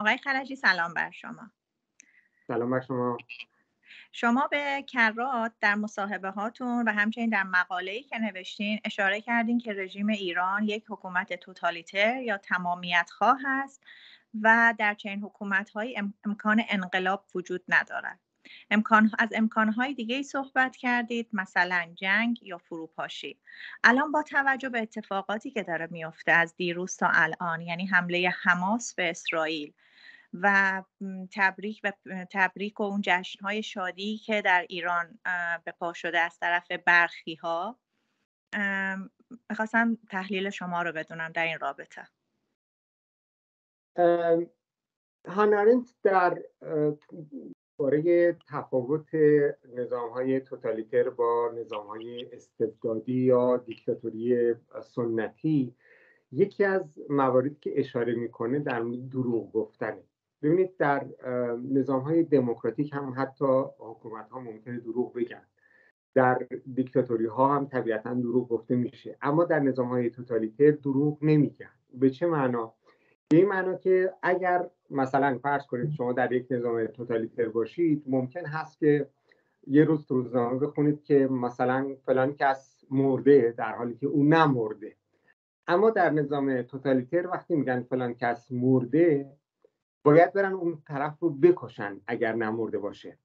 آقای خلجی سلام بر شما. سلام بر شما. شما به کرات در مصاحبه هاتون و همچنین در مقاله‌ای که نوشتین اشاره کردین که رژیم ایران یک حکومت توتالیتر یا تمامیت خواه است و در چنین حکومت‌های امکان انقلاب وجود ندارد. از امکانهای دیگه‌ای صحبت کردید، مثلا جنگ یا فروپاشی. الان با توجه به اتفاقاتی که داره میفته از دیروز تا الان، یعنی حمله حماس به اسرائیل و تبریک و اون جشن‌های شادی که در ایران به پا شده از طرف برخی‌ها، می‌خواستم تحلیل شما رو بدونم در این رابطه. هانا آرنت در باره تفاوت نظام‌های توتالیتر با نظام‌های استبدادی یا دیکتاتوری سنتی، یکی از مواردی که اشاره میکنه در مورد دروغ گفتنه. ببینید در نظام‌های دموکراتیک هم حتی حکومت‌ها ممکنه دروغ بگن، در دیکتاتوری ها هم طبیعتاً دروغ گفته میشه، اما در نظام‌های توتالیتر دروغ نمیگن. به چه معنا؟ به این معنا که اگر مثلا فرض کنید شما در یک نظام توتالیتر باشید، ممکن هست که یه روز تو روزنامه بخونید که مثلا فلان کس مرده در حالی که او نمرده. اما در نظام توتالیتر وقتی میگن فلان کس مرده، باید برن اون طرف رو بکشن اگر نمرده باشه.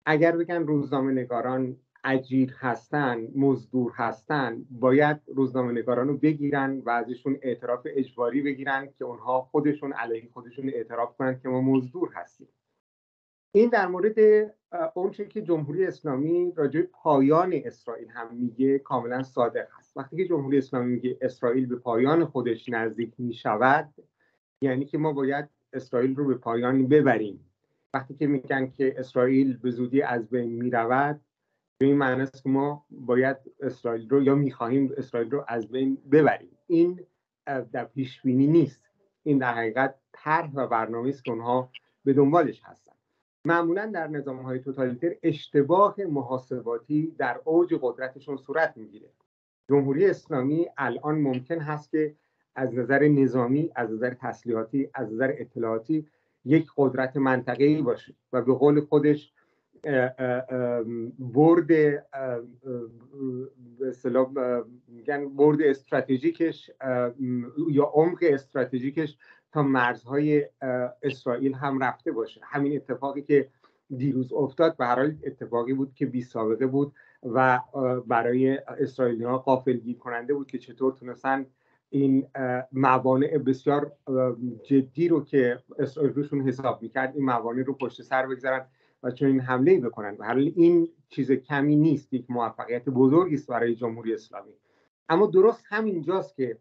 اگر بگن روزنامه نگاران اجیر هستن، مزدور هستن، باید روزنامه نگاران رو بگیرن و ازشون اعتراف اجباری بگیرن که اونها خودشون علیه خودشون اعتراف کنن که ما مزدور هستیم. این در مورد اون چیزی که جمهوری اسلامی راجع به پایان اسرائیل هم میگه کاملا صادق است. وقتی که جمهوری اسلامی میگه اسرائیل به پایان خودش نزدیک میشود، یعنی که ما باید اسرائیل رو به پایان ببریم. وقتی که میگن که اسرائیل به زودی از بین میرود، به این معنی است که ما باید اسرائیل رو یا میخواهیم اسرائیل رو از بین ببریم. این در پیش بینی نیست، این در حقیقت طرح و برنامه‌ای است که اونها به دنبالش هستن. معمولا در نظام‌های توتالیتر اشتباه محاسباتی در اوج قدرتشون صورت میگیره. جمهوری اسلامی الان ممکن هست که از نظر نظامی، از نظر تسلیحاتی، از نظر اطلاعاتی یک قدرت منطقه‌ای باشه و به قول خودش برد به اصطلاح میگن برد استراتژیکش یا عمق استراتژیکش تا مرزهای اسرائیل هم رفته باشه. همین اتفاقی که دیروز افتاد به هر حال اتفاقی بود که بی سابقه بود و برای اسرائیلی‌ها غافلگیر کننده بود که چطور تونستن این موانع بسیار جدی رو که اسرائیل روشون حساب میکرد، این موانع رو پشت سر بگذارن و چون این حمله بکنن. به هر حال این چیز کمی نیست، یک موفقیت بزرگی است برای جمهوری اسلامی. اما درست همینجاست که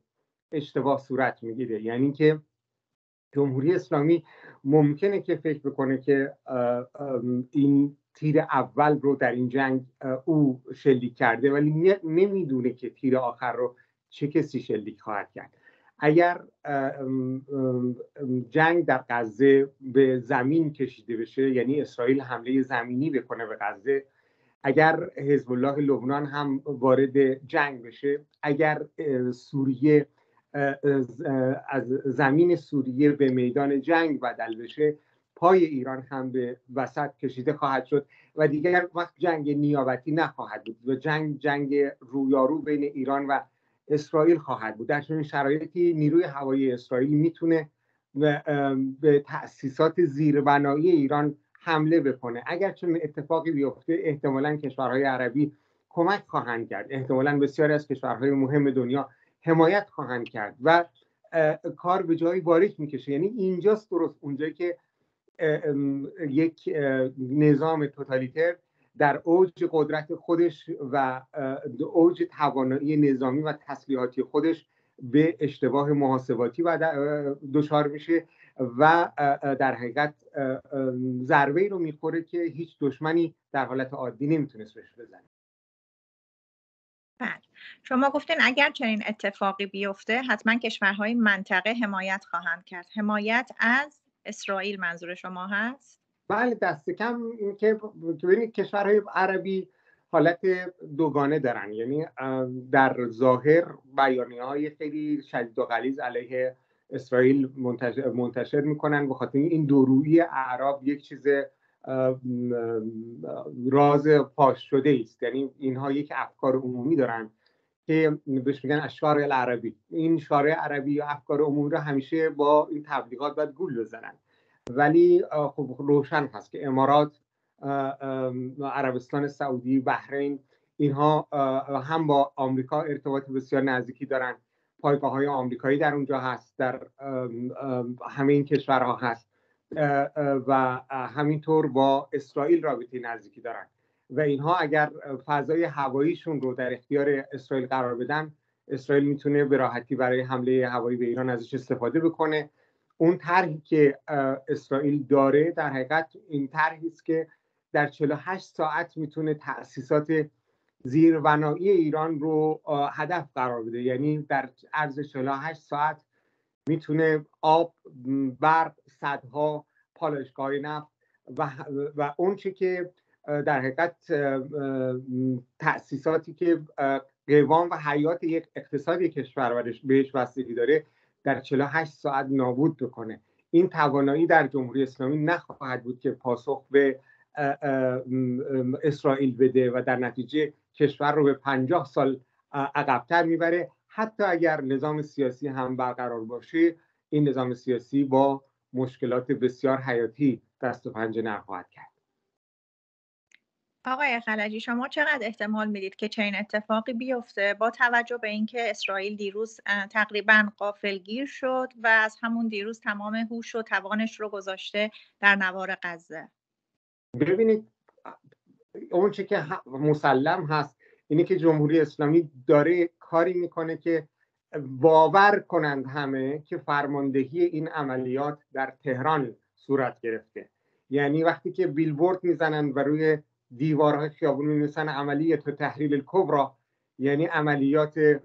اشتباه صورت میگیره، یعنی که جمهوری اسلامی ممکنه که فکر بکنه که این تیر اول رو در این جنگ او شلیک کرده، ولی نمیدونه که تیر آخر رو چه کسی شلیک خواهد کرد. اگر جنگ در غزه به زمین کشیده بشه، یعنی اسرائیل حمله زمینی بکنه به غزه، اگر حزب الله لبنان هم وارد جنگ بشه، اگر سوریه از زمین سوریه به میدان جنگ بدل بشه، پای ایران هم به وسط کشیده خواهد شد و دیگر وقت جنگ نیابتی نخواهد بود و جنگ رویارو بین ایران و اسرائیل خواهد بود. در چنین شرایطی نیروی هوایی اسرائیل میتونه به تأسیسات زیربنایی ایران حمله بکنه. اگر چنین اتفاقی بیفته، احتمالاً کشورهای عربی کمک خواهند کرد، احتمالاً بسیاری از کشورهای مهم دنیا حمایت خواهند کرد و کار به جایی باریک میکشه. یعنی اینجاست درست اونجایی که یک نظام توتالیتر در اوج قدرت خودش و اوج توانایی نظامی و تسلیحاتی خودش به اشتباه محاسباتی و دچار میشه و در حقیقت ضربه‌ای رو میخوره که هیچ دشمنی در حالت عادی نمیتونست بهش بزنه. بله، شما گفتین اگر چنین اتفاقی بیفته حتما کشورهای منطقه حمایت خواهند کرد. حمایت از اسرائیل منظور شما هست؟ بله، دست کم این که ببینید کشورهای عربی حالت دوگانه دارن، یعنی در ظاهر بیانیه‌های خیلی شدید و غلیظ علیه اسرائیل منتشر میکنن. به خاطر این دورویی اعراب یک چیز راز پاش شده است. یعنی اینها یک افکار عمومی دارن که بهش میگن اشعار العربی. این شعار عربی یا افکار عمومی رو همیشه با این تبلیغات باید گول بزنن، ولی خب روشن هست که امارات، عربستان سعودی، بحرین، اینها هم با آمریکا ارتباط بسیار نزدیکی دارن. پایگاه‌های آمریکایی در اونجا هست، در همه این کشورها هست و همینطور با اسرائیل رابطه نزدیکی دارن و اینها اگر فضای هواییشون رو در اختیار اسرائیل قرار بدن، اسرائیل میتونه به راحتی برای حمله هوایی به ایران ازش استفاده بکنه. اون طرحی که اسرائیل داره در حقیقت این طرحی است که در 48 ساعت میتونه تأسیسات زیربنایی ایران رو هدف قرار بده. یعنی در عرض 48 ساعت میتونه آب، برق، سدها، پالایشگاه نفت و اون چه که در حقیقت تأسیساتی که قوام و حیات یک اقتصادی کشور بهش بستگی داره در 48 ساعت نابود بکنه. این توانایی در جمهوری اسلامی نخواهد بود که پاسخ به اسرائیل بده و در نتیجه کشور رو به 50 سال عقب‌تر میبره. حتی اگر نظام سیاسی هم برقرار باشه، این نظام سیاسی با مشکلات بسیار حیاتی دست و پنجه نخواهد کرد. آقای خلجی، شما چقدر احتمال میدید که چنین اتفاقی بیفته با توجه به اینکه اسرائیل دیروز تقریبا غافلگیر شد و از همون دیروز تمام هوش و توانش رو گذاشته در نوار غزه؟ ببینید، اون چه که مسلم هست اینه که جمهوری اسلامی داره کاری میکنه که باور کنند همه که فرماندهی این عملیات در تهران صورت گرفته. یعنی وقتی که بیلبورد میزنن و روی دیوارهای خیابون می‌نویسن عملیات تحریل الکبری، یعنی عملیات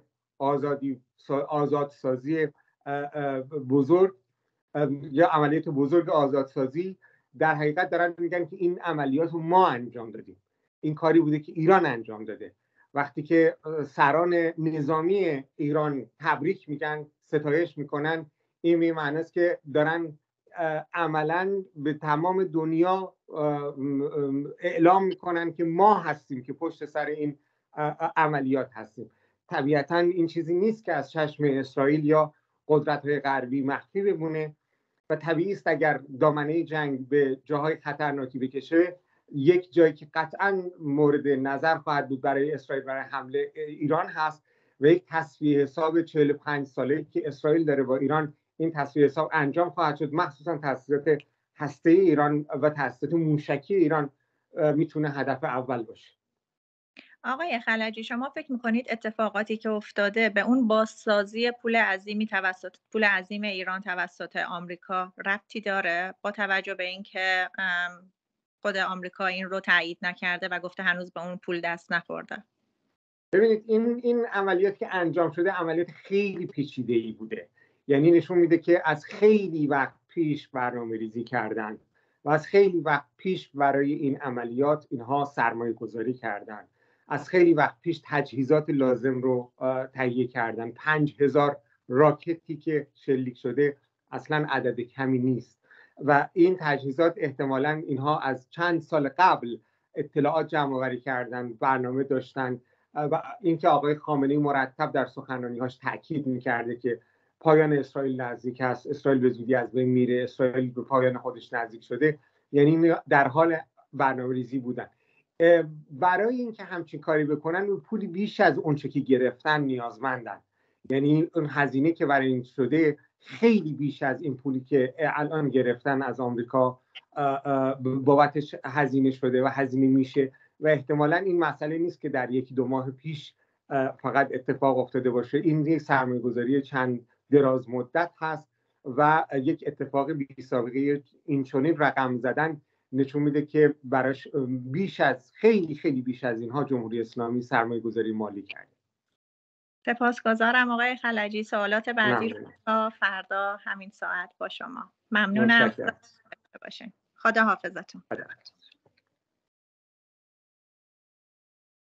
آزادسازی بزرگ یا عملیات بزرگ آزادسازی، در حقیقت دارن میگن که این عملیات رو ما انجام دادیم، این کاری بوده که ایران انجام داده. وقتی که سران نظامی ایران تبریک میگن، ستایش میکنن، این به معنی است که دارن عملاً به تمام دنیا اعلام میکنن که ما هستیم که پشت سر این عملیات هستیم. طبیعتاً این چیزی نیست که از چشم اسرائیل یا قدرت‌های غربی مخفی بمونه و طبیعی است اگر دامنه جنگ به جاهای خطرناکی بکشه، یک جایی که قطعاً مورد نظر خواهد بود برای اسرائیل برای حمله ایران هست و یک تصفیه حساب 45 ساله‌ای که اسرائیل داره با ایران، این تصفیه حساب انجام خواهد شد. مخصوصاً تأسیسات هسته‌ای ایران و تأسیسات موشکی ایران میتونه هدف اول باشه. آقای خلجی، شما فکر میکنید اتفاقاتی که افتاده به اون بازسازی پول عظیم ایران توسط آمریکا ربطی داره، با توجه به اینکه خود آمریکا این رو تایید نکرده و گفته هنوز به اون پول دست نخورده؟ ببینید، این عملیات که انجام شده عملیات خیلی پیچیده‌ای بوده. یعنی نشون میده که از خیلی وقت پیش برنامه‌ریزی کردن و از خیلی وقت پیش برای این عملیات اینها سرمایه گذاری کردن. از خیلی وقت پیش تجهیزات لازم رو تهیه کردن. 5000 راکتی که شلیک شده اصلا عدد کمی نیست و این تجهیزات احتمالاً اینها از چند سال قبل اطلاعات جمع آوری کردن، برنامه داشتن و اینکه آقای خامنه‌ای مرتب در سخنرانی‌هاش تاکید می‌کرده که پایان اسرائیل نزدیک است، اسرائیل به زودی از بین میره، اسرائیل به پایان خودش نزدیک شده، یعنی در حال برنامه‌ریزی بودن. برای اینکه همچین کاری بکنن اون پولی بیش از اون چه که گرفتن نیازمندن. یعنی اون هزینه که برای این شده خیلی بیش از این پولی که الان گرفتن از آمریکا بابتش هزینه شده و هزینه میشه و احتمالاً این مسئله نیست که در 1-2 ماه پیش فقط اتفاق افتاده باشه. این یک سرمایه‌گذاری چند دراز مدت هست و یک اتفاق بی سابقه این چنین رقم زدن نشون میده که براش خیلی بیش از اینها جمهوری اسلامی سرمایه‌گذاری مالی کرده. سپاسگزارم آقای خلجی. سوالات بعدی رو تا فردا همین ساعت با شما. ممنونم. خدا حافظتون.